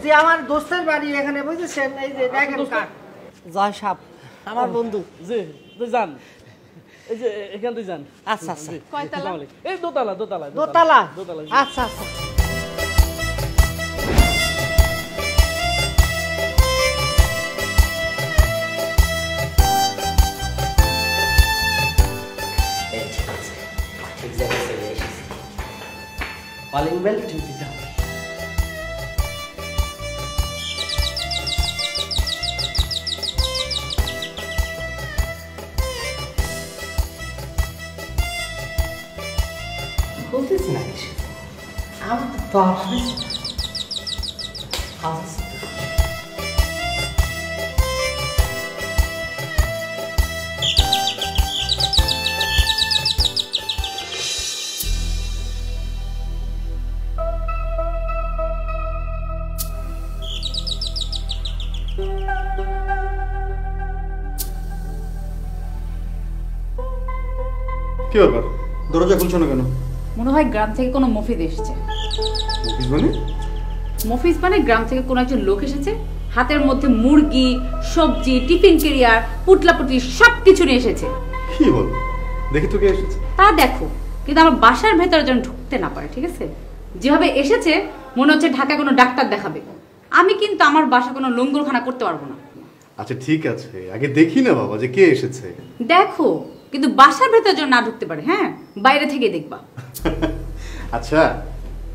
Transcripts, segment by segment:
যে আমার দোস্তের বাড়ি এখানে বুঝেছেন, এই যে দেখেন কাঠ। জয় সাপ আমার বন্ধু। জি তুই যান, এই যে এখান থেকে যান। আচ্ছা আচ্ছা, কয়তলা? এই দোতলা দোতলা দোতলা। দোতলা। আচ্ছা আচ্ছা। ঠিক জায়গায় চলে এসেছি। কলিং বেল টিপতে হবে। বলতেছি না কিছু, আমার তো কি ব্যাপার, দরজা খুলছো না কেন? মনে হয় গ্রাম থেকে কোনো মফিজ এসেছে। মফিজ মানে? মফিজ মানে গ্রাম থেকে কোনো একজন লোক এসেছে, হাতের মধ্যে মুরগি, সবজি, টিফিন ক্যারিয়ার, পুটলাপুটি সবকিছু নিয়ে এসেছে। কি বল, দেখি তো কে এসেছে। তা দেখো, কিন্তু আমার বাসার ভেতরে যেন ঢুকতে না পারে, ঠিক আছে? যেভাবে এসেছে মনে হচ্ছে ঢাকায় কোনো ডাক্তার দেখাবে। আমি কিন্তু আমার বাসা কোনো লঙ্গরখানা করতে পারবো না। আচ্ছা ঠিক আছে, আগে দেখি না বাবা যে কে এসেছে। দেখো, কিন্তু বাসার ভেতরে যেন না ঢুকতে পারে, হ্যাঁ? বাইরে থেকে দেখবা। আচ্ছা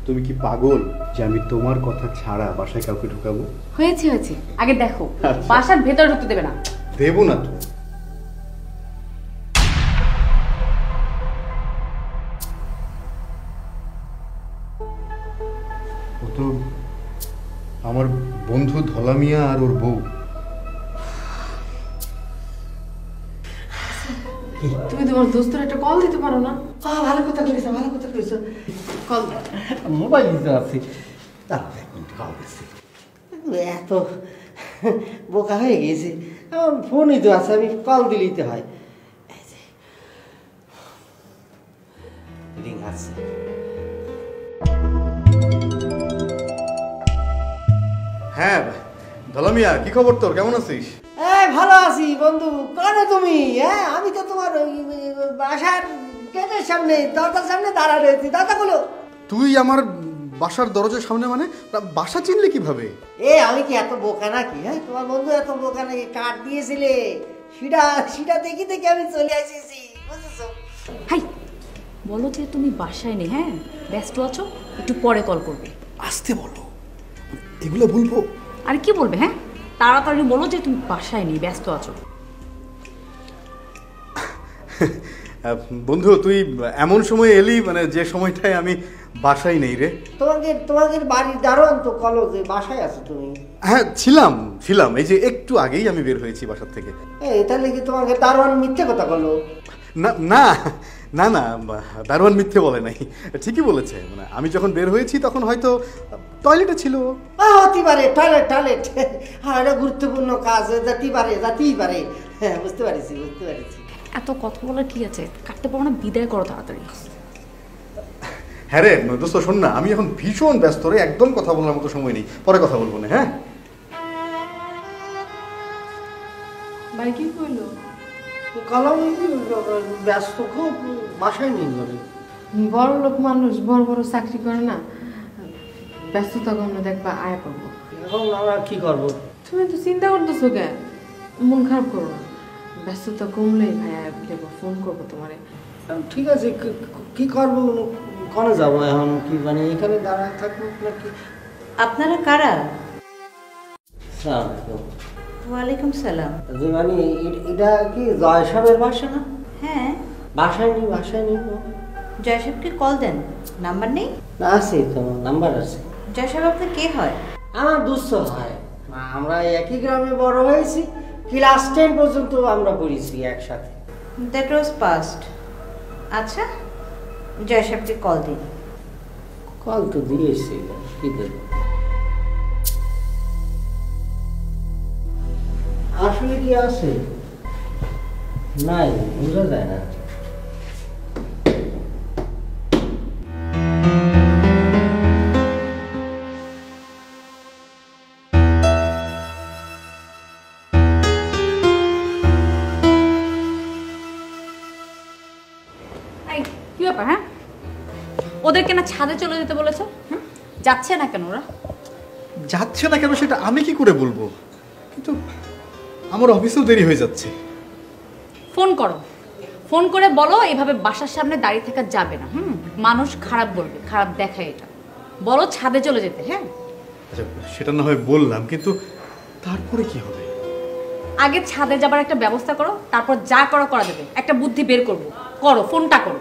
তুমি কি পাগল যে আমি তোমার কথা ছাড়া বাসায় কাউকে ঢুকাবো? হয়েছে হয়েছে, আগে দেখো। আচ্ছা। বাসার ভেতরে ঢুকতে দেবে না। দেবো না তো। ও তো আমার বন্ধু ধলা মিয়া আর ওর বউ। তুমি তোমার দোস্তের একটা কল দিতে পারো না? ভালো কথা করেছো, ভালো কথা করেছো। কল মোবাইল দিতে আছি, দাঁড়াও এক মিনিট, কল দিচ্ছি। এত বোকা হয়ে গেছি, আমার ফোনই তো আছে, আমি কল দিলেই তো হয়। এই যে রিং আছে। হ্যাঁ ধলা মিয়া, কি খবর তোর, কেমন আছিস? ভালো আছি বন্ধু। কারো তুমি? হ্যাঁ, আমি তো তোমার ওই বাসার গেটের সামনে, দরজার সামনে দাঁড়া রয়েছি। দরজাগুলো তুই আমার বাসার দরজার সামনে মানে? বাসা চিনলে কিভাবে? আমি কি এত বোকা নাকি? হ্যাঁ, তোমার বন্ধু এত বোকা নাকি? কাঠ দিয়েছিলে, সেটা দেখি দেখি আমি চলে এসেছি, বুঝেছো? হাই, বলো যে তুমি বাসায় নেই, হ্যাঁ, ব্যস্ত আছো, একটু পরে কল করবে। আসতে বলো, এগুলো বলবো? আর কি বলবে? হ্যাঁ, তাড়াতাড়ি বলো যে তুমি বাসায় নেই, ব্যস্ত আছো। বন্ধু তুই এমন সময় এলি মানে যে সময়টায় আমি বাসায় নেই রে। তোমাকে বাড়ির দারোয়ান তো কলো যে বাসায় আছো তুমি। হ্যাঁ ছিলাম, এই যে একটু আগেই আমি বের হয়েছি বাসার থেকে। তাহলে কি তোমাকে দারোয়ান মিথ্যে কথা বললো? না না না না, দারোয়ান মিথ্যে বলে নাই, ঠিকই বলেছে। মানে আমি যখন বের হয়েছি তখন হয়তো টয়লেটে ছিল। হতে পারে, টয়লেট। হ্যাঁ, এটা গুরুত্বপূর্ণ কাজ, যেতেই পারে। হ্যাঁ, বুঝতে পারছি। এত কথা বলার কি আছে? কাটতে পারবো না, বিদায় করো তাড়াতাড়ি। হ্যাঁ রে দোস্ত, শোন না, আমি এখন ভীষণ ব্যস্ত রে, একদম কথা বলার মতো সময় নেই, পরে কথা বলবো না। হ্যাঁ ভাই কি করলো? কলম ব্যস্ত খুব, বাসায় নেই বলে। বড় লোক মানুষ, বড় বড় চাকরি করে না, ব্যস্ততা কম না, দেখবা আয়া করবো। এখন আমরা কি করবো? তুমি তো চিন্তা করতেছো কেন? মন খারাপ করো না, ব্যস্ততা কমলেই ভাইয়া দেখবো, ফোন করবো তোমারে। ঠিক আছে, কি করবো? কনে যাবো এখন? কি মানে এখানে দাঁড়ায় থাকবো নাকি? আপনারা কারা? আসসালামু ওয়ালাইকুম সালাম। আলাইকুম। মানে এটা কি জয় সাহেবের বাসা না? হ্যাঁ, বাসায় নেই। জয় সাহেবকে কল দেন, নাম্বার নেই? না, আছে তোমার নাম্বার আছে। জয় সাহেব আপনার কে হয়? আমার দুঃস্থ হয়, আমরা একই গ্রামে বড় হয়েছি, ক্লাস 10 পর্যন্ত আমরা পড়েছি একসাথে। That was past. আচ্ছা, জয় সাহেবকে কল দিন। কল তো দিয়েছি, কি দেব? আসলে কি আছে? নাই, বোঝা যায় না। ব্যাপার? হ্যাঁ, ওদেরকে না ছাদে চলে যেতে বলেছো? যাচ্ছে না কেন ওরা? যাচ্ছে না কেন সেটা আমি কি করে বলবো, কিন্তু আমার অফিসেও দেরি হয়ে যাচ্ছে। ফোন করো, ফোন করে বলো এভাবে বাসার সামনে দাঁড়িয়ে থাকা যাবে না। মানুষ খারাপ বলবে, খারাপ দেখায় এটা। বলো ছাদে চলে যেতে। হ্যাঁ, আচ্ছা সেটা না হয় বললাম, কিন্তু তারপরে কি হবে? আগে ছাদে যাবার একটা ব্যবস্থা করো, তারপর যা করা করা যাবে। একটা বুদ্ধি বের করবো, করো, ফোনটা করো।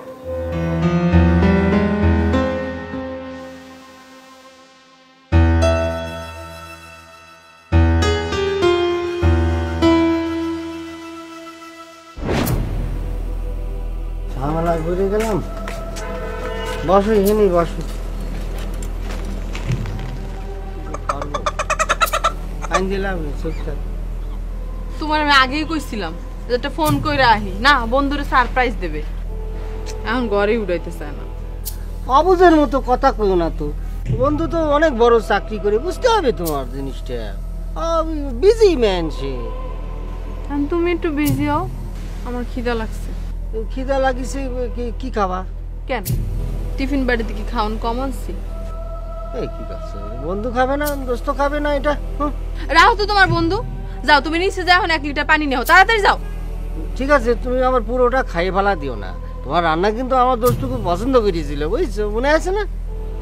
ঝামেলা ঘুরে গেলাম। বসো এখানে বসো। আইন দিলাম চুপচাপ। তোমার আমি আগেই কইছিলাম যে একটা ফোন কইরা আহি, না বন্ধুরে সারপ্রাইজ দেবে। এখন ঘরে উড়াইতে চায় না। অবুঝের মতো কথা কইও না তো। বন্ধু তো অনেক বড় চাকরি করে, বুঝতে হবে তোমার জিনিসটা। বিজি ম্যান সে। এখন তুমি একটু বিজি হও, আমার খিদা লাগছে। খিদা লাগিছে, কি খাবা? কেন টিফিন বাড়িতে কি খাওয়ান কম আনছি? এই কি করছো? বন্ধু খাবে না, দোস্ত খাবে না এটা? রাহো তো তোমার বন্ধু। যাও তুমি নিচে যাও, এখন 1 লিটার পানি নাও, তাড়াতাড়ি যাও। ঠিক আছে, তুমি আবার পুরোটা খাইয়ে ফেলা দিও না। তোমার রান্না কিন্তু আমার দোস্ত খুব পছন্দ করেছিল, বুঝছো? মনে আছে না?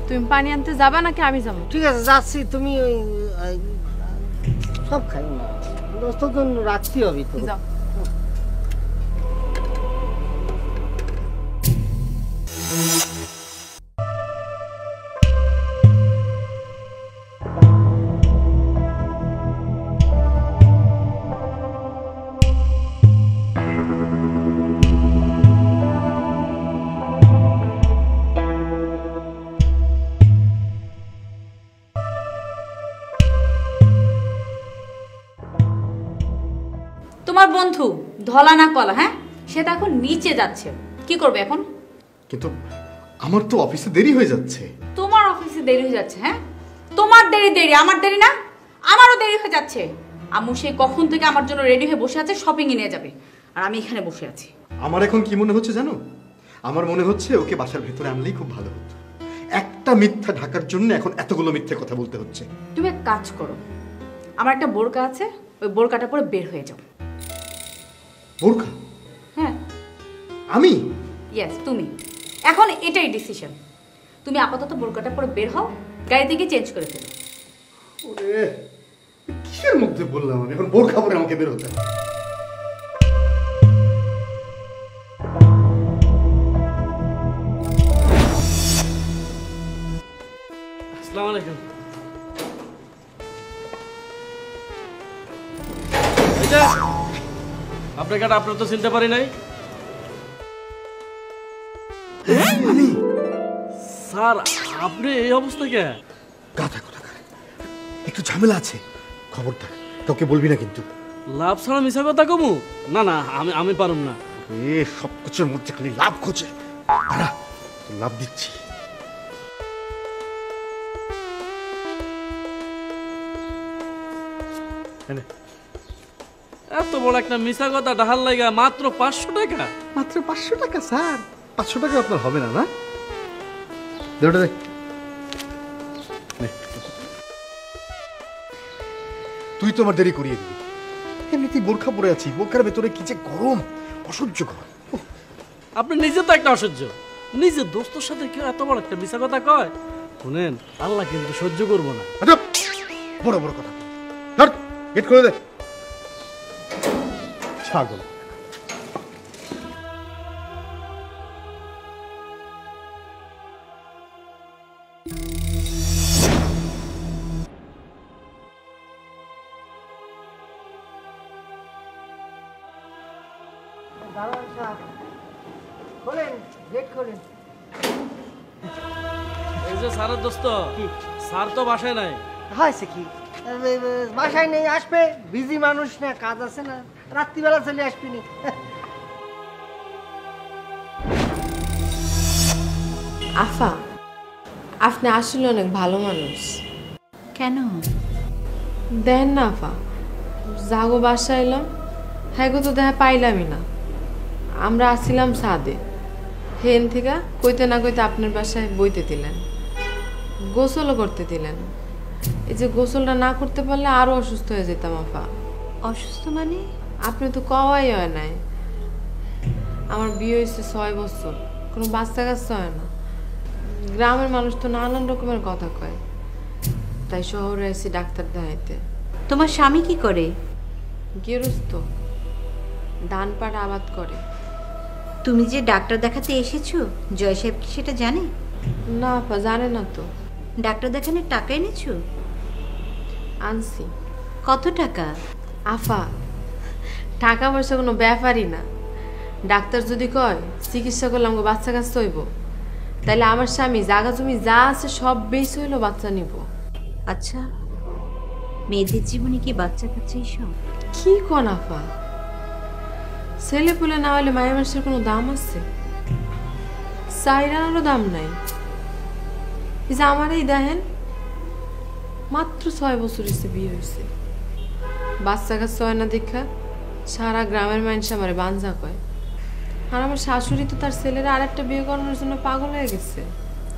তুমি পানি আনতে যাবা নাকি আমি যাবো? ঠিক আছে যাচ্ছি, তুমি ওই সব খাইও না, দোস্ত তো রাখতে হবে তো। যাও। তোমার বন্ধু ধলা না কলা, হ্যাঁ, সেটা এখন নিচে যাচ্ছে। কি করবে এখন? কিন্তু আমার তো অফিসে দেরি হয়ে যাচ্ছে। তোমার অফিসে দেরি হয়ে যাচ্ছে? হ্যাঁ, তোমার দেরি, আমার দেরি না? আমারও দেরি হয়ে যাচ্ছে। আম্মু সেই কখন থেকে আমার জন্য রেডি হয়ে বসে আছে, শপিং এ নিয়ে যাবে, আর আমি এখানে বসে আছি। আমার এখন কি মনে হচ্ছে জানো? আমার মনে হচ্ছে ওকে বাসার ভেতরে আনলেই খুব ভালো হতো। একটা মিথ্যা ঢাকার জন্য এখন এতগুলো মিথ্যে কথা বলতে হচ্ছে। তুমি এক কাজ করো, আমার একটা বোরকা আছে, ওই বোরকাটা পরে বের হয়ে যাও। বোরকা? হ্যাঁ আমি? ইয়েস, তুমি। এখন এটাই ডিসিশন। তুমি আপাতত বোরকাটা পরে বের হও, গাড়ি থেকে চেঞ্জ করে ফেলো। ওরে কিসের মধ্যে বললাম আমি এখন বোরকা পরে আমাকে বের হতে হবে? আসসালামু আলাইকুম। আপনাকে আপনার তো চিনতে পারি নাই। স্যার আপনি এই অবস্থা কে? গাধা কোথাকার, একটু ঝামেলা আছে, খবরদার কাউকে বলবি না কিন্তু। লাভ ছাড়া মিশা কথা কমু? না না, আমি পারুম না। এ সব কিছুর মধ্যে খালি লাভ খোঁজে। দাঁড়া, তোর লাভ দিচ্ছি। এত বড় একটা মিশা কথা ডাহার লাগা মাত্র 500 টাকা? মাত্র 500 টাকা স্যার? 500 টাকা আপনার হবে না? না দে ওটা দে। তুই তো আমার দেরি করিয়ে দিবি। এমনিতেই বোরখা পরে আছি, বোরখার ভেতরে কি যে গরম, অসহ্য গরম। আপনি নিজে তো একটা অসহ্য। নিজের দোস্তর সাথে কেউ এত বড় একটা মিশা কথা কয়? শুনেন, আল্লাহ কিন্তু সহ্য করবো না। বড় বড় কথা, গেট খুলে দে ছাগল। খোলেন, গেট খোলেন। এই যে স্যারের দোস্ত, স্যার তো বাসায় নাই। হয়েছে কি, বাসায় নেই, আসবে, বিজি মানুষ না, কাজ আছে না, রাত্রিবেলা চলে আসবিনি। আফা, আপনি আসলে অনেক ভালো মানুষ। কেন? দেন না আফা, জাগো বাসায় এলাম, হ্যাঁ গো তো দেখা পাইলামই না। আমরা আসছিলাম ছাদে, হেন থেকে কইতে না কইতে আপনার বাসায় বইতে দিলেন, গোসলও করতে দিলেন। এই যে গোসলটা না করতে পারলে আরো অসুস্থ হয়ে যেতাম আফা। অসুস্থ মানে? আপনি তো কওয়াই হয় নাই। আমার বিয়ে হয়েছে 6 বছর, কোনো বাচ্চা কাচ্চা হয় না। গ্রামের মানুষ তো নানান রকমের কথা কয়, তাই শহরে এসে ডাক্তার দেখাইতে। তোমার স্বামী কি করে? গেরস্ত, ধান পাট আবাদ করে। তুমি যে ডাক্তার দেখাতে এসেছো, জয় সাহেব কি সেটা জানে? না আপা, জানে না তো। ডাক্তার দেখানোর টাকা এনেছো? আনছি। কত টাকা? আফা, টাকা পয়সা কোনো ব্যাপারই না। ডাক্তার যদি কয় চিকিৎসা করলে আমাকে বাচ্চা কাচ্চা হইব, তাহলে আমার স্বামী জাগা জমি যা আছে সব বেশ হইলো বাচ্চা নিব। আচ্ছা, মেয়েদের জীবনে কি বাচ্চা কাচ্চা সব? কি কোন আফা? ছেলে পুলে না হলে মায়ের মানুষের কোনো দাম আছে? চাইরানারও দাম নাই। এই যে আমারই দেখেন, মাত্র 6 বছর হয়েছে বিয়ে হয়েছে, বাচ্চা কাচ্চা হয় না দেখা সারা গ্রামের মানুষ আমারে বাঞ্জা কয়। আর আমার শাশুড়ি তো তার ছেলেরা আরেকটা বিয়ে করানোর জন্য পাগল হয়ে গেছে।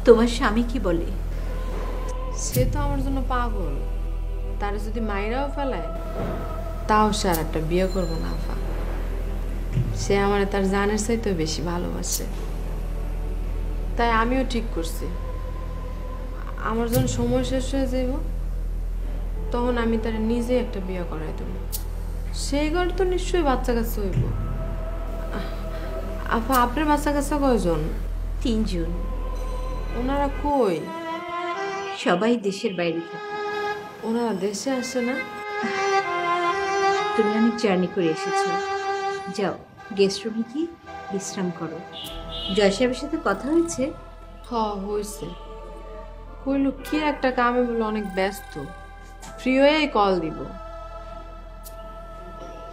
তোমার স্বামী কি বলে? সে তো আমার জন্য পাগল। তার যদি মায়েরাও ফেলায় তাও সে আর একটা বিয়ে করবো না আফা। সে আমার তার জানের চাইতেও বেশি ভালোবাসে। তাই আমিও ঠিক করছি, আমার যখন সময় শেষ হয়ে যাইব তখন আমি তার নিজে একটা বিয়ে করাই দেব। সেই ঘরে তো নিশ্চয়ই বাচ্চা কাচ্চা হইব। আফা, আপনার বাচ্চা কাচ্চা কয়জন? 3 জন। ওনারা কই? সবাই দেশের বাইরে থাকে। ওনারা দেশে আসে না? তুমি অনেক জার্নি করে এসেছো, যাও গেস্ট রুমে কি বিশ্রাম করো। জয় সাহেবের সাথে কথা হয়েছে? হয়েছে। কইল কি একটা কামে বলে অনেক ব্যস্ত, ফ্রি হয়েই কল দিব।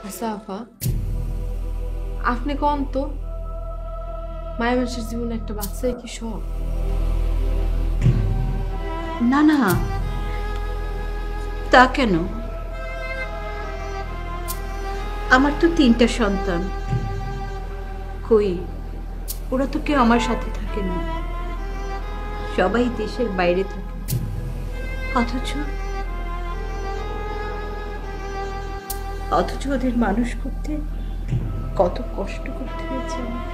আচ্ছা আফা, আপনি কোন তো মায়ের মানুষের জীবনে একটা বাচ্চাই কি সব? না না, তা কেন? আমার তো 3টা সন্তান। কই, ওরা তো কেউ আমার সাথে থাকে না, সবাই দেশের বাইরে থাকে। অথচ ওদের মানুষ করতে কত কষ্ট করতে হয়েছে আমার।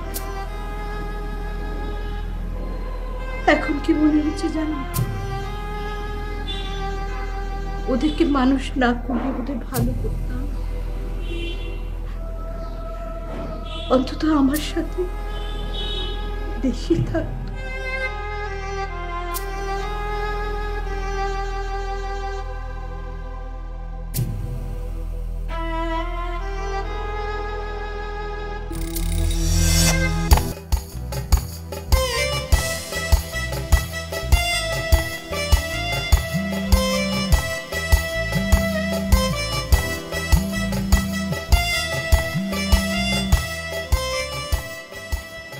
এখন কি মনে হচ্ছে জানো, ওদেরকে মানুষ না করলে ওদের ভালো করতাম। অন্তত আমার সাথে দেশে থাকতো।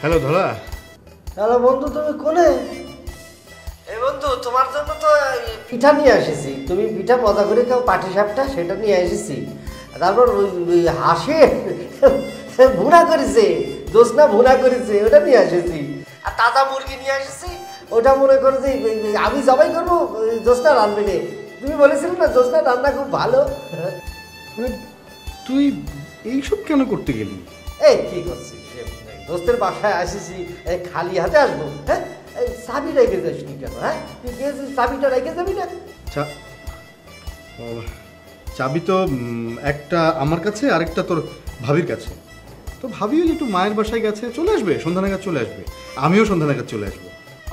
হ্যালো ধরা। হ্যালো বন্ধু, তুমি কোনে? এই বন্ধু, তোমার জন্য তো পিঠা নিয়ে এসেছি। তুমি পিঠা মজা করে খাও, পাটি সাপটা সেটা নিয়ে এসেছি। তারপর হাসে ভুনা করেছে, দোসনা ভুনা করেছে, ওটা নিয়ে এসেছি। আর তাজা মুরগি নিয়ে এসেছি, ওটা মনে করো যে আমি জবাই করবো, দোসনা রান্না নে। তুমি বলেছিলে না দোসনা রান্না খুব ভালো। তুই এইসব কেন করতে গেলি? এই কি করছিস? দোস্তের বাসায় আসিছি, খালি হাতে আসবো? হ্যাঁ, চাবি রেখে যাসনি কেন? হ্যাঁ, তুই গিয়েছিস, চাবিটা রেখে যাবি না? চাবি তো একটা আমার কাছে, আরেকটা তোর ভাবির কাছে। তো ভাবিও একটু মায়ের বাসায় গেছে, চলে আসবে সন্ধ্যা নাগাদ চলে আসবে। আমিও সন্ধ্যা নাগাদ চলে আসবো।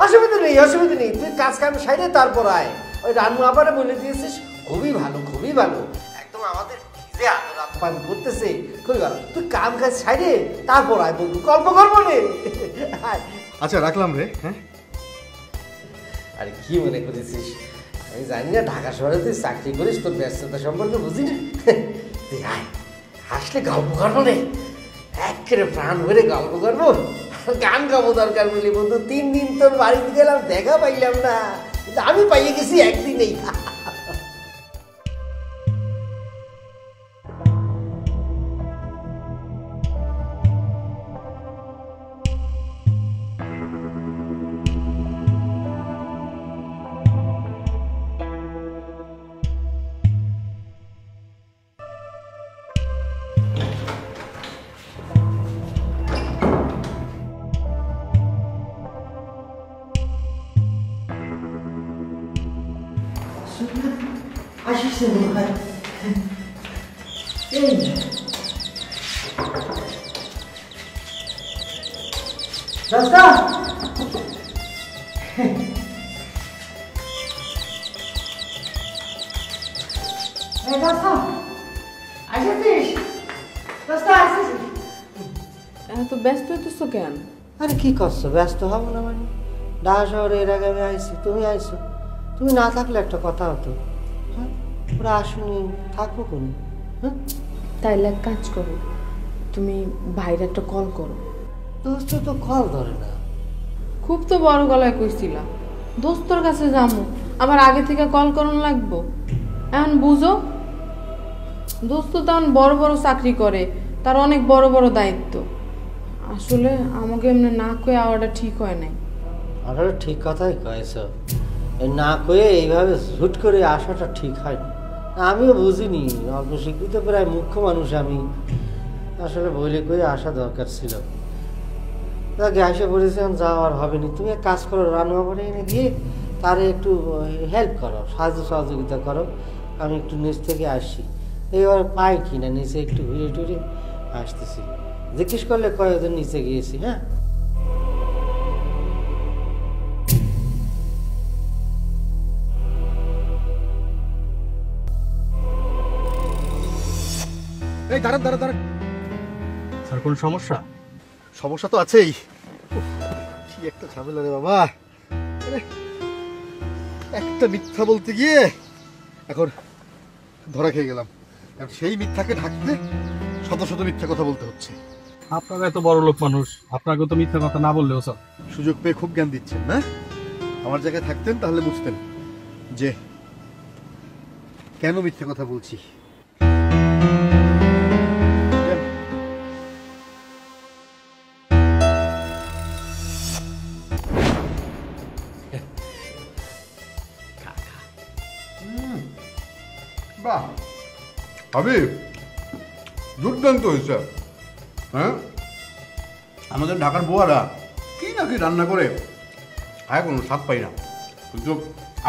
অসুবিধা নেই, অসুবিধা নেই। তুই কাজ কাম সাইডে তারপর আয়। ওই রান্না আবারে বলে দিয়েছিস, খুবই ভালো, খুবই ভালো। একদম আমাদের যে আত্মান করতেছে, খুবই ভালো। তুই কাম কাজ সাইডে তারপর আয় বন্ধু, গল্প করবো নে। আচ্ছা রাখলাম রে। হ্যাঁ, আরে কি মনে করেছিস? আমি জানি না ঢাকা শহরে তুই চাকরি করিস, তোর ব্যস্ততা সম্পর্কে বুঝি না। তুই আয়, হাসলে গল্প করবো রে, একেবারে প্রাণ ভরে গল্প করবো, গান গাবো দরকার বলি। বন্ধু 3 দিন তোর বাড়িতে গেলাম, দেখা পাইলাম না, কিন্তু আমি পাইয়ে গেছি একদিনেই। আসছে ভাই এই রাস্তা এই রাস্তা আসছিস রাস্তা আসছিস এত ব্যস্ত হইতেছো কেন? আরে কি করছো ব্যস্ত হব না মানে ঢাকা শহরে এর আগে আমি আইসি তুমি আইসো তুমি না থাকলে একটা কথা হতো হ্যাঁ ওরা আসুনি থাকবো কোন হ্যাঁ তাইলে এক কাজ করো, তুমি ভাইরে একটা কল করো। দোস্ত তো কল ধরে না খুব তো বড় গলায় কইছিলা দোস্তর কাছে যাবো, আবার আগে থেকে কল করন লাগবো। এখন বুঝো, দোস্ত তখন বড় বড় চাকরি করে, তার অনেক বড় বড় দায়িত্ব। আসলে আমাকে এমনি না কয়ে আওয়াটা ঠিক হয় নাই। আসলে ঠিক কথাই কয়েছ না কয়ে এইভাবে ঝুট করে আসাটা ঠিক হয় না। আমিও বুঝিনি অল্প শিক্ষিত প্রায় মুখ্য মানুষ আমি, আসলে বলে কয়ে আসা দরকার ছিল। তাকে আসে পড়েছিলাম যাওয়ার হবে না। তুমি এক কাজ করো রান্না করে এনে গিয়ে তারে একটু হেল্প করো, সাহায্য সহযোগিতা করো। আমি একটু নিচ থেকে আসছি, এইবার পাই কি না নিচে একটু ঘুরে টুরে আসতেছি। জিজ্ঞেস করলে কয়েকজন নিচে গিয়েছি। হ্যাঁ এই দাঁড়ান দাঁড়ান দাঁড়ান স্যার, কোন সমস্যা? সমস্যা তো আছেই। উফ, কি একটা ঝামেলা রে বাবা। আরে, একটা মিথ্যা বলতে গিয়ে এখন ধরা খেয়ে গেলাম। এখন সেই মিথ্যাকে ঢাকতে শত শত মিথ্যা কথা বলতে হচ্ছে। আপনারা এত বড় লোক মানুষ, আপনাকে তো মিথ্যা কথা না বললেও স্যার। সুযোগ পেয়ে খুব জ্ঞান দিচ্ছেন না? আমার জায়গায় থাকতেন তাহলে বুঝতেন যে কেন মিথ্যা কথা বলছি। বাহ হাবিব, দুর্দান্ত হয়েছে। হ্যাঁ, আমাদের ঢাকার বুয়ারা কি না কি রান্না করে খায়, কোনো স্বাদ পাই না। কিন্তু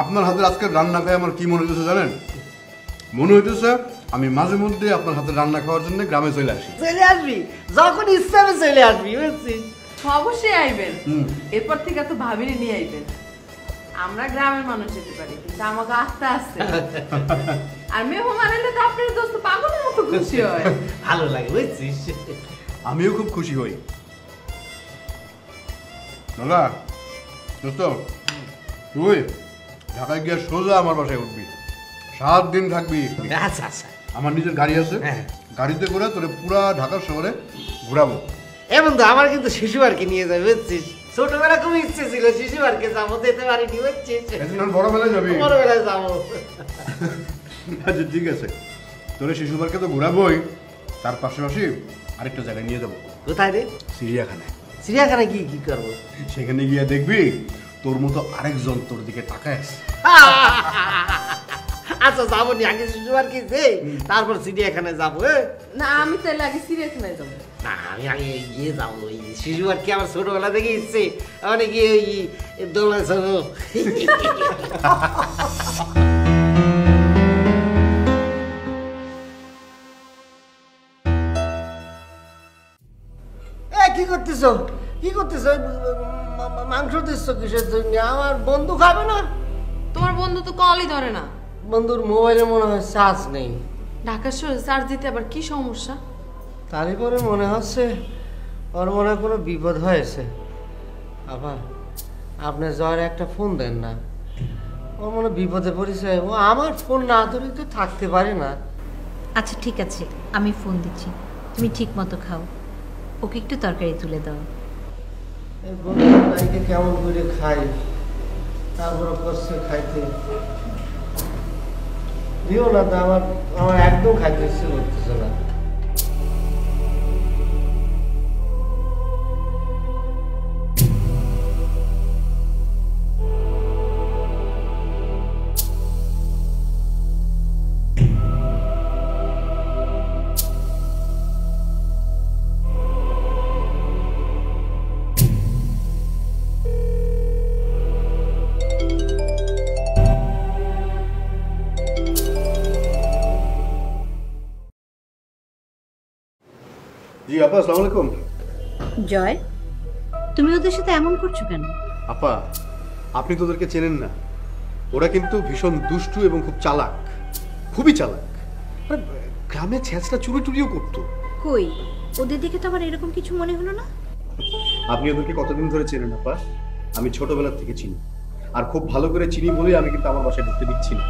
আপনার হাতের আজকের রান্না খায় আমার কি মনে হইতেছে জানেন? মনে হইতেছে আমি মাঝে মধ্যে আপনার হাতের রান্না খাওয়ার জন্য গ্রামে চলে আসি। চলে আসবি যখন ইচ্ছা হবে চলে আসবি বুঝছিস। অবশ্যই আইবেন, এরপর থেকে তো ভাবিরে নিয়ে আইবেন। আমরা গ্রামের মানুষ যেতে পারি, কিন্তু আমাকে আস্তে আস্তে আর মেহমান এলে তো আপনার দোস্ত পাগলের মতো খুশি হয়। ভালো লাগে বুঝছিস। আমিও খুব খুশি হই। দাদা দোস্ত, তুই ঢাকায় গিয়ে সোজা আমার বাসায় উঠবি, 7 দিন থাকবি। আচ্ছা আচ্ছা, আমার নিজের গাড়ি আছে, হ্যাঁ। গাড়িতে করে তোরে পুরা ঢাকা শহরে ঘুরাবো। এমন তো আমার কিন্তু শিশু পার্কে নিয়ে যাবে বুঝছিস। ছোটবেলা খুব ইচ্ছে ছিল শিশু পার্কে যাবো, যেতে পারিনি বুঝছিস। এখন আর বড়বেলায় যাবি? বড়বেলায় যাবো। আচ্ছা ঠিক আছে, তোরে শিশু পার্কে তো ঘুরাবোই, তার পাশাপাশি আরেকটা জায়গায় নিয়ে যাবো। কোথায় রে? চিড়িয়াখানায়। চিড়িয়াখানায় কি কি করবো? সেখানে গিয়ে দেখবি তোর মতো আরেকজন তোর দিকে তাকায় আছে। আচ্ছা যাবো নি, আগে শিশু পার্কে যে তারপর চিড়িয়াখানায় যাবো। না আমি তাহলে আগে চিড়িয়াখানায় যাবো। না আমি আগে গিয়ে যাবো, ওই শিশু পার্কে আমার ছোটবেলা থেকে ইচ্ছে, মানে গিয়ে ওই দোলনা যাবো। কি করতেছ কি করতেছ? মাংস দিচ্ছ কিসের জন্য? আমার বন্ধু খাবে না? তোমার বন্ধু তো কলই ধরে না। বন্ধুর মোবাইলে মনে হয় চার্জ নেই। ঢাকা শহরে চার্জ দিতে আবার কি সমস্যা? তারই পরে মনে হচ্ছে ওর মনে হয় কোনো বিপদ হয়েছে। আবার আপনি জয়ের একটা ফোন দেন না, ও মনে বিপদে পড়েছে। ও আমার ফোন না ধরে তো থাকতে পারে না। আচ্ছা ঠিক আছে, আমি ফোন দিচ্ছি, তুমি ঠিক মতো খাও। ওকে একটু তরকারি তুলে দাও। এই বন্ধু নাইকে কেমন করে খাই, তারপরে করছে খাইতে দিও না তো। আমার একদম খাইতে ইচ্ছে করতেছে না। জি আপা, আসসালামু আলাইকুম। জয়, তুমি ওদের সাথে এমন করছো কেন? আপা, আপনি তো ওদেরকে চেনেন না। ওরা কিন্তু ভীষণ দুষ্টু এবং খুব চালাক, খুবই চালাক। মানে গ্রামে ছেঁচড়া চুরি টুরিও করতো। কই, ওদের দেখে তো আমার এরকম কিছু মনে হলো না। আপনি ওদেরকে কতদিন ধরে চেনেন আপা? আমি ছোটবেলার থেকে চিনি, আর খুব ভালো করে চিনি বলেই আমি কিন্তু আমার বাসায় ঢুকতে দিচ্ছি না।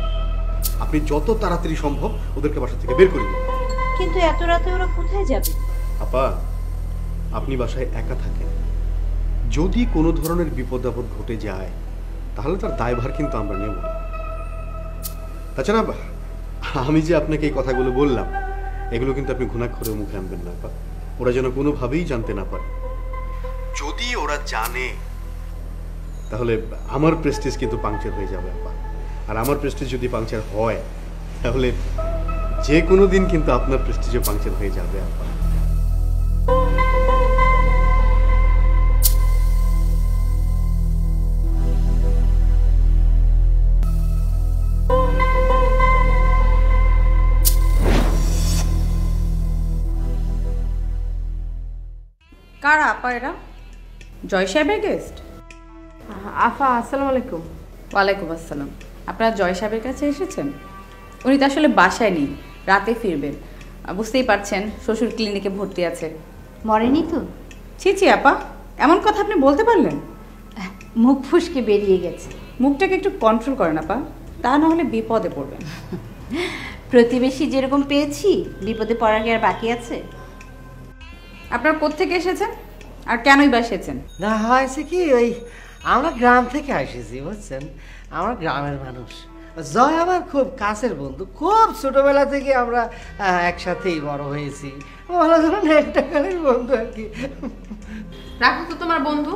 আপনি যত তাড়াতাড়ি সম্ভব ওদেরকে বাসা থেকে বের করে দিন। কিন্তু এত রাতে ওরা কোথায় যাবে? আপা, আপনি বাসায় একা থাকেন, যদি কোনো ধরনের বিপদ আপদ ঘটে যায় তাহলে তার দায়ভার কিন্তু আমরা নেব না। তাছাড়া আমি যে আপনাকে এই কথাগুলো বললাম, এগুলো কিন্তু আপনি ঘুণাক্ষরেও মুখে আনবেন না আপা। ওরা যেন কোনোভাবেই জানতে না পারে। যদি ওরা জানে তাহলে আমার প্রেস্টিজ কিন্তু পাংচার হয়ে যাবে আপা। আর আমার প্রেস্টিজ যদি পাংচার হয় তাহলে যে কোনো দিন কিন্তু আপনার প্রেস্টিজও পাংচার হয়ে যাবে আপা। কারা আপা এরা? জয় সাহেবের গেস্ট? আফা আসসালামু আলাইকুম। ওয়ালাইকুম আসসালাম। আপনারা জয় সাহেবের কাছে এসেছেন? উনি তো আসলে বাসায় নেই, রাতে ফিরবেন। বুঝতেই পারছেন, শ্বশুর ক্লিনিকে ভর্তি আছে। মরেনি তো? ছি ছি আপা, এমন কথা আপনি বলতে পারলেন? মুখ ফুসকে বেরিয়ে গেছে। মুখটাকে একটু কন্ট্রোল করেন আপা, তা না হলে বিপদে পড়বেন। প্রতিবেশী যেরকম পেয়েছি, বিপদে পড়ার কি আর বাকি আছে? আপনারা কোত্থেকে এসেছেন আর কেনই বা এসেছেন? না হয়েছে কি, ওই আমরা গ্রাম থেকে এসেছি বুঝছেন। আমরা গ্রামের মানুষ। জয় আমার খুব কাছের বন্ধু, খুব ছোটবেলা থেকে আমরা একসাথেই বড় হয়েছি। বলা ধরুন একটা কালের বন্ধু আর কি। রাখো তো তোমার বন্ধু,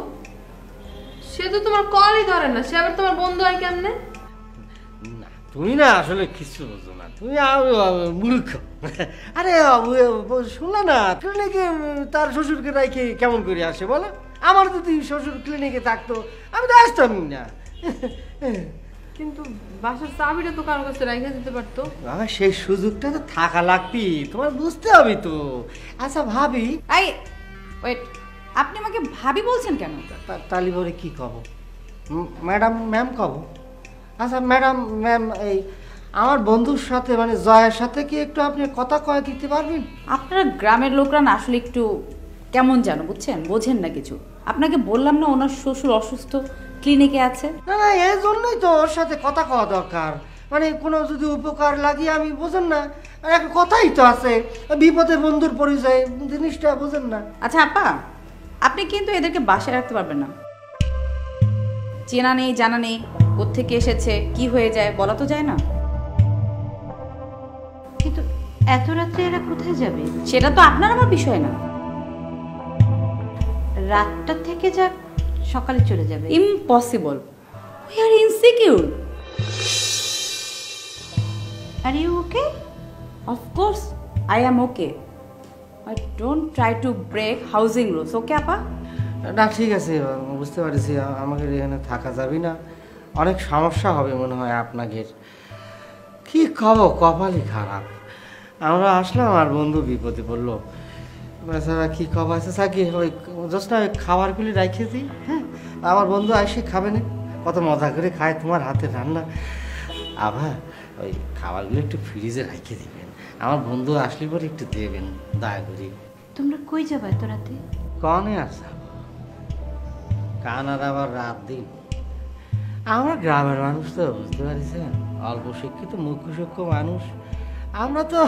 সে তো তোমার কলই ধরে না, সে আবার তোমার বন্ধু হয় কেমনে? না তুমি না আসলে কিছু বোঝো না, তুমি মূর্খ। আরে শুনলে না, ক্লিনিকে তার শ্বশুরকে রাখে কেমন করে আসে বলো? আমার যদি শ্বশুর ক্লিনিকে থাকতো আমি তো আসতামই না। কিন্তু বাসার চাবিটা তো কারো কাছে রেখে দিতে পারতো। বাবা সেই সুযোগটা তো থাকা লাগবি, তোমার বুঝতে হবে তো। আচ্ছা ভাবি, এই ওয়েট, আপনি আমাকে ভাবি বলছেন কেন? তালি বলে কি কব? ম্যাডাম ম্যাম কব? আচ্ছা ম্যাডাম ম্যাম, এই আমার বন্ধুর সাথে মানে জয়ের সাথে কি একটু আপনি কথা কয়ে দিতে পারবেন? আপনারা গ্রামের লোকরা না আসলে একটু কেমন জানো, বুঝছেন, বোঝেন না কিছু। আপনাকে বললাম না ওনার শ্বশুর অসুস্থ, ক্লিনিকে আছে। না না, এই জন্যই তো ওর সাথে কথা কওয়া দরকার। মানে কোনো যদি উপকার লাগে আমি, বোঝেন না, একটা কথাই তো আছে, বিপদে বন্ধুর পরিচয়, জিনিসটা বোঝেন না। আচ্ছা আপা, আপনি কিন্তু এদেরকে বাসায় রাখতে পারবেন না। চেনা নেই, জানা নেই, কোত্থেকে এসেছে, কি হয়ে যায় বলা তো যায় না। কিন্তু এত রাত্রে এরা কোথায় যাবে? সেটা তো আপনার আমার বিষয় না। রাতটা থেকে যাক, সকালে চলে যাবে। Impossible, we are insecure. Are you okay? Of course I am okay. I don't try to break housing rules. Okay আপা? না ঠিক আছে, বুঝতে পারছি আমাকে এখানে থাকা যাবে না, অনেক সমস্যা হবে মনে হয় আপনাদের। কি খাবো, কপালই খারাপ। আমরা আসলাম আর বন্ধু বিপদে পড়লো, বেচারা কি খাবো। আছে থাকি ওই জাস্ট না খাবারগুলি রাখিয়ে দিই। হ্যাঁ, আমার বন্ধু আসে খাবে না, কত মজা করে খায় তোমার হাতে রান্না। আবার ওই খাবারগুলো একটু ফ্রিজে রেখে দিবেন, আমার বন্ধু আসলে পরে একটু দেবেন দয়া করে। তোমরা কই যাবে এত রাতে? কনে আসা কান আর আবার রাত দিন। আমরা গ্রামের মানুষ তো, বুঝতে পারছেন, অল্প শিক্ষিত মুখ্য সূক্ষ্ম মানুষ। আমরা তো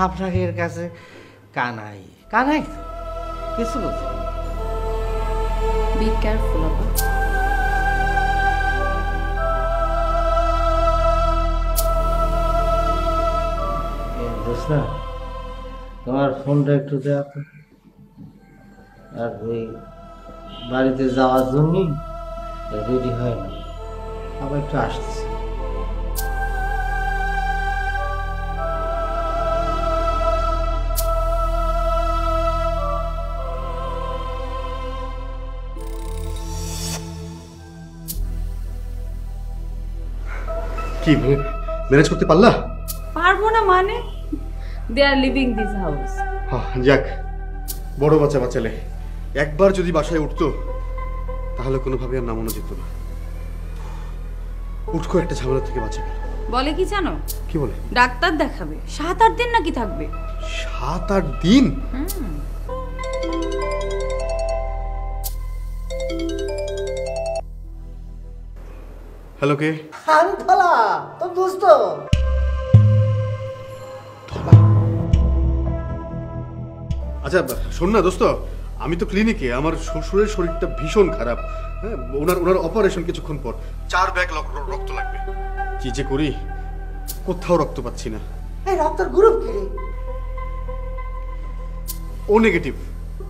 আপনাকে এর কাছে কানাই কানাই তো কিছু বুঝি। বি কেয়ারফুল আপা। দোস্তা, তোমার ফোনটা একটু দেওয়া তো। আর ওই বাড়িতে যাওয়ার জন্যই রেডি হয় না, আবার একটু আসতেছি। কি ম্যানেজ করতে পারলা? পারবো না মানে? দে আর লিভিং দিস হাউস। যাক, বড় বাচ্চা বাচ্চালে একবার যদি বাসায় উঠতো তাহলে কোনোভাবে আর নামানো যেত না। উঠকো একটা ঝামেলা থেকে বাঁচা গেল। বলে কি জানো? কি বলে? ডাক্তার দেখাবে, 7-8 দিন নাকি থাকবে। 7-8 দিন? হ্যালো, কে? আমি ধলা, তোর দোস্ত। আচ্ছা শোন না দোস্ত, আমি তো ক্লিনিকে, আমার শ্বশুরের শরীরটা ভীষণ খারাপ। হ্যাঁ, ওনার অপারেশন কিছুক্ষণ পর, 4 ব্যাগ রক্ত লাগবে। কি যে করি, কোথাও রক্ত পাচ্ছি না। এই রক্তের গ্রুপ কি রে? ও নেগেটিভ।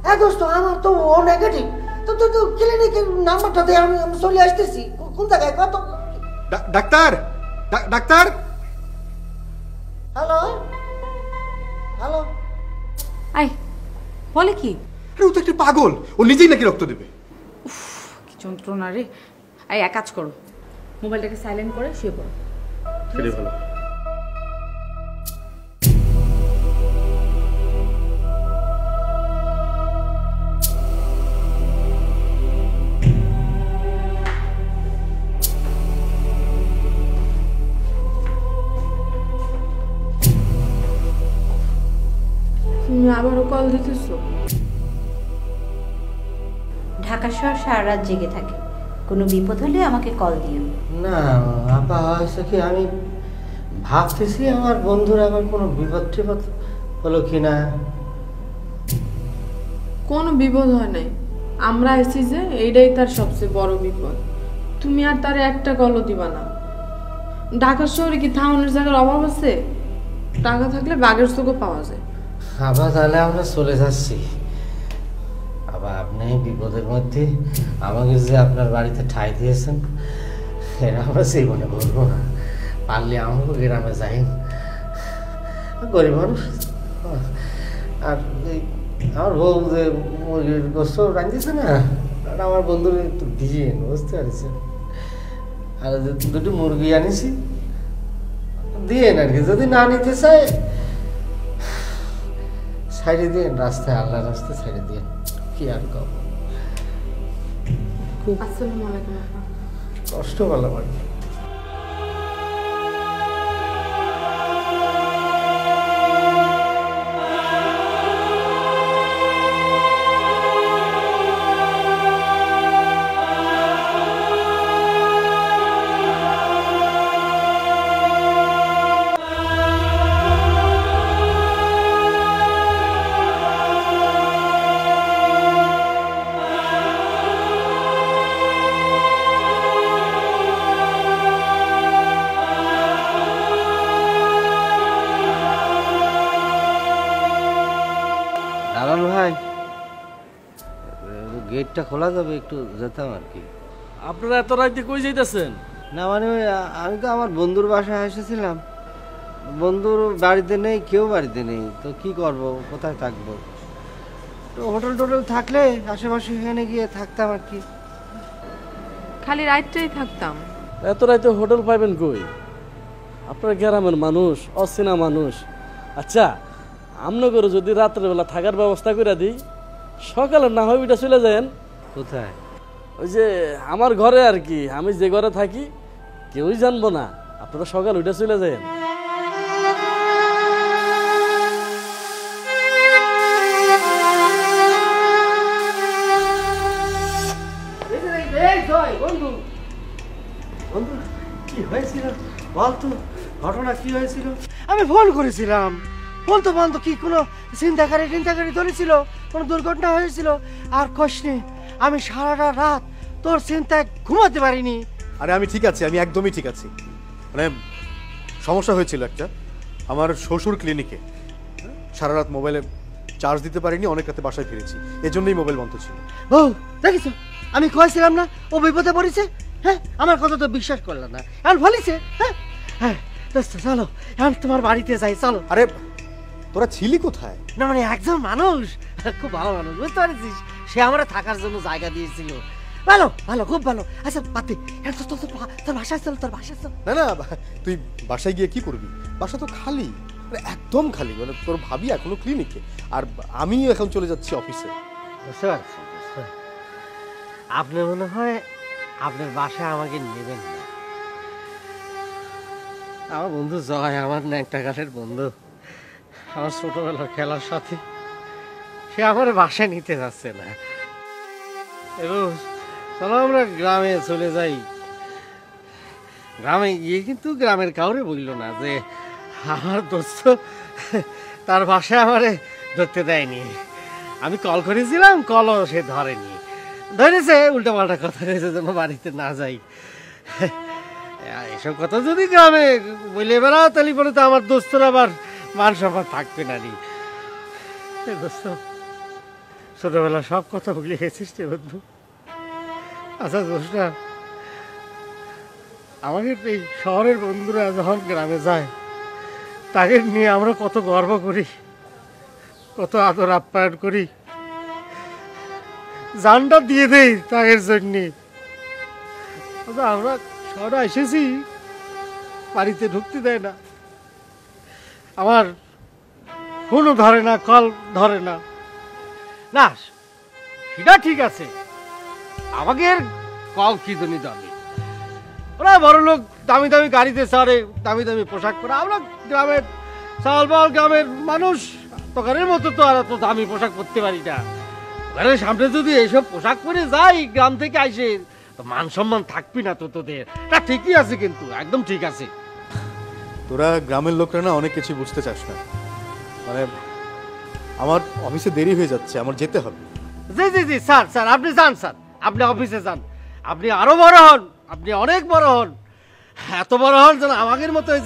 হ্যাঁ দোস্ত, আমার তো ও নেগেটিভ। তো তো তো ক্লিনিকের নাম্বারটা দে, আমি চলে আসতেছি। কোন জায়গায়? কত? Doctor, doctor. Hello hello. I বলে কি? আরে ও তো একটা পাগল, ও নিজেই নাকি রক্ত দেবে। কি যন্ত্রণা রে। আই এক কাজ করো, মোবাইলটাকে সাইলেন্ট করে শুয়ে পড়ো। সেটাই ভালো। তুমি আবারও কল দিতেছো? ঢাকা শহর সারা রাত জেগে থাকে, কোনো বিপদ হলে আমাকে কল দিও। না আপা, হয়েছে কি, আমি ভাবতেছি আমার বন্ধুর আবার কোনো বিপদ টিপদ হলো কি না। কোনো বিপদ হয় নাই, আমরা এসেছি যে এইটাই তার সবচেয়ে বড় বিপদ। তুমি আর তার একটা কলও দিবা না। ঢাকা শহরে কি থাউনের জায়গার অভাব আছে? টাকা থাকলে বাঘের চোখও পাওয়া যায়। আবার তাহলে আমরা চলে যাচ্ছি। আবার আপনি বিপদের মধ্যে আমাকে যে আপনার বাড়িতে ঠাঁই দিয়েছেন, এরা আমরা জীবনে বলবো না। পারলে আমাকে গ্রামে যাই, গরিব মানুষ। আর এই আমার বউ যে মুরগির গোস্ত রাঁধতেছে না, আর আমার বন্ধুর একটু দিয়ে বুঝতে পারছেন। আর দুটো মুরগি আনিছি, দিয়ে আর কি। যদি না নিতে চায় সাইডে দিয়ে, রাস্তায় আল্লাহ রাস্তায় সাইডে দিয়ে, কি আর কব। আসসালামু আলাইকুম আপা। কষ্ট ভালো মানে। দালাল ভাই, গেটটা খোলা যাবে? একটু যেতাম আর কি। আপনারা এত রাইতে কই যাইতেছেন? না মানে আমি তো আমার বন্ধুর বাসায় এসেছিলাম। বন্ধুর বাড়িতে নেই, কেউ বাড়িতে নেই, তো কি করব, কোথায় থাকবো? তো হোটেল টোটেল থাকলে আশেপাশে এখানে গিয়ে থাকতাম আর কি। খালি রাইটটাই থাকতাম। এত রাইতে হোটেল পাইবেন কই? আপনারা গ্রামের মানুষ, অচেনা মানুষ। আচ্ছা, আমন করে যদি রাত্রেবেলা থাকার ব্যবস্থা করে দিই, সকালে না হয় ওইটা চলে যান। কোথায়? ওই যে আমার ঘরে আর কি, আমি যে ঘরে থাকি কেউই জানবো না। আপনারা সকাল ওইটা চলে যান। বন্ধু বন্ধু, কি হয়েছিল বলতো? ঘটনা কি হয়েছিল? আমি ফোন করেছিলাম, বলতো বন্ধু কি কোনো চিন্তাকারী ধরেছিল, কোনো দুর্ঘটনা হয়েছিল? আর কষ্টে আমি সারাটা রাত তোর চিন্তায় ঘুমাতে পারিনি। আরে আমি ঠিক আছি, আমি একদমই ঠিক আছি। মানে সমস্যা হয়েছিল একটা, আমার শ্বশুর ক্লিনিকে সারা রাত মোবাইলে চার্জ দিতে পারিনি, অনেক রাতে বাসায় ফিরেছি, এজন্যই মোবাইল বন্ধ ছিল। ও দেখিস, আমি কয়েছিলাম না ও বিপদে পড়েছে। হ্যাঁ, আমার কথা তো বিশ্বাস করলাম না, এখন বলিছে। হ্যাঁ হ্যাঁ দোস্ত, চলো এখন তোমার বাড়িতে যাই, চলো। আরে তোরা ছিলি কোথায়? না মানে একজন মানুষ, খুব ভালো মানুষ, বুঝতে পারছিস, সে আমরা থাকার জন্য জায়গা দিয়েছিল। ভালো ভালো, খুব ভালো। আচ্ছা পাতি, তোর বাসায় চল, তোর বাসায় চল। না না, তুই বাসায় গিয়ে কি করবি? বাসা তো খালি। একদম খালি, মানে তোর ভাবি এখনো ক্লিনিকে, আর আমি এখন চলে যাচ্ছি অফিসে। বুঝতে পারছি। আপনি মনে হয় আপনার বাসায় আমাকে নেবেন না। আমার বন্ধু জয়, আমার ন্যাংটা কাঠের বন্ধু, আমার ছোটবেলার খেলার সাথে, সে আমার বাসায় নিতে যাচ্ছে না। এবং চলো আমরা গ্রামে চলে যাই। গ্রামে গিয়ে কিন্তু গ্রামের কাউরে বলল না যে আমার দোস্ত তার বাসায় আমারে ধরতে দেয়নি। আমি কল করেছিলাম, কলও সে ধরেনি, ধরেছে উল্টো পাল্টা কথা কয়েছে যেন বাড়িতে না যাই। এসব কথা যদি গ্রামে বলে বেড়াও তাহলে পরে তো আমার দোস্তর আবার মান সম্মান থাকবে না রে। দোস্ত, ছোটবেলা সব কথা ভুলে গেছিস রে বন্ধু। আচ্ছা দোষটা, আমাদের এই শহরের বন্ধুরা যখন গ্রামে যায় তাকে নিয়ে আমরা কত গর্ব করি, কত আদর আপ্যায়ন করি, জানটা দিয়ে দেই তাদের জন্যে। আমরা শহরে এসেছি, বাড়িতে ঢুকতে দেয় না, আমার ফোনও ধরে না, কল ধরে না। না সেটা ঠিক আছে, আমাকে কল কি জন্য দামি, ওরা বড় লোক, দামি দামি গাড়িতে চড়ে, দামি দামি পোশাক পরে। আমরা গ্রামের চালবাল গ্রামের মানুষ, তোকারের মতো তো আর এত দামি পোশাক পরতে পারি না। ঘরের সামনে যদি এইসব পোশাক পরে যাই গ্রাম থেকে আইসে, তো মান সম্মান থাকবি না তো তোদের। তা ঠিকই আছে, কিন্তু একদম ঠিক আছে। তোরা গ্রামের লোকরা না অনেক কিছু বুঝতে চাস না। মানে আমার অফিসে দেরি হয়ে যাচ্ছে, আমার যেতে হবে। জি জি জি স্যার, স্যার আপনি যান, স্যার আপনি অফিসে যান। আপনি আরো বড় হন, আপনি অনেক বড় হন, এত বড় হন যেন আমাদের মতো এই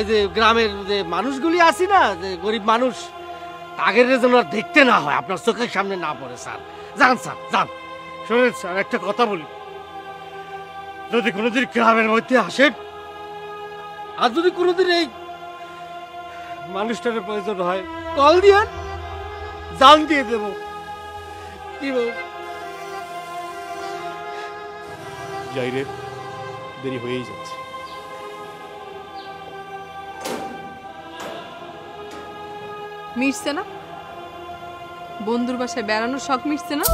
যে গ্রামের যে মানুষগুলি আছি না, যে গরিব মানুষ, তাদের যেন আর দেখতে না হয়, আপনার চোখের সামনে না পড়ে। স্যার যান, স্যার যান। শোনেন স্যার, একটা কথা বলি, যদি কোনোদিন গ্রামের মধ্যে আসেন আর যদি কোনোদিন এই মানুষটার প্রয়োজন হয়, কল দিয়ে জান দিয়ে দেব। কি বল? যাই রে, দেরি হয়েই যাচ্ছে। মিটছে না? বন্ধুর বাসায় বেড়ানোর শখ মিটছে না?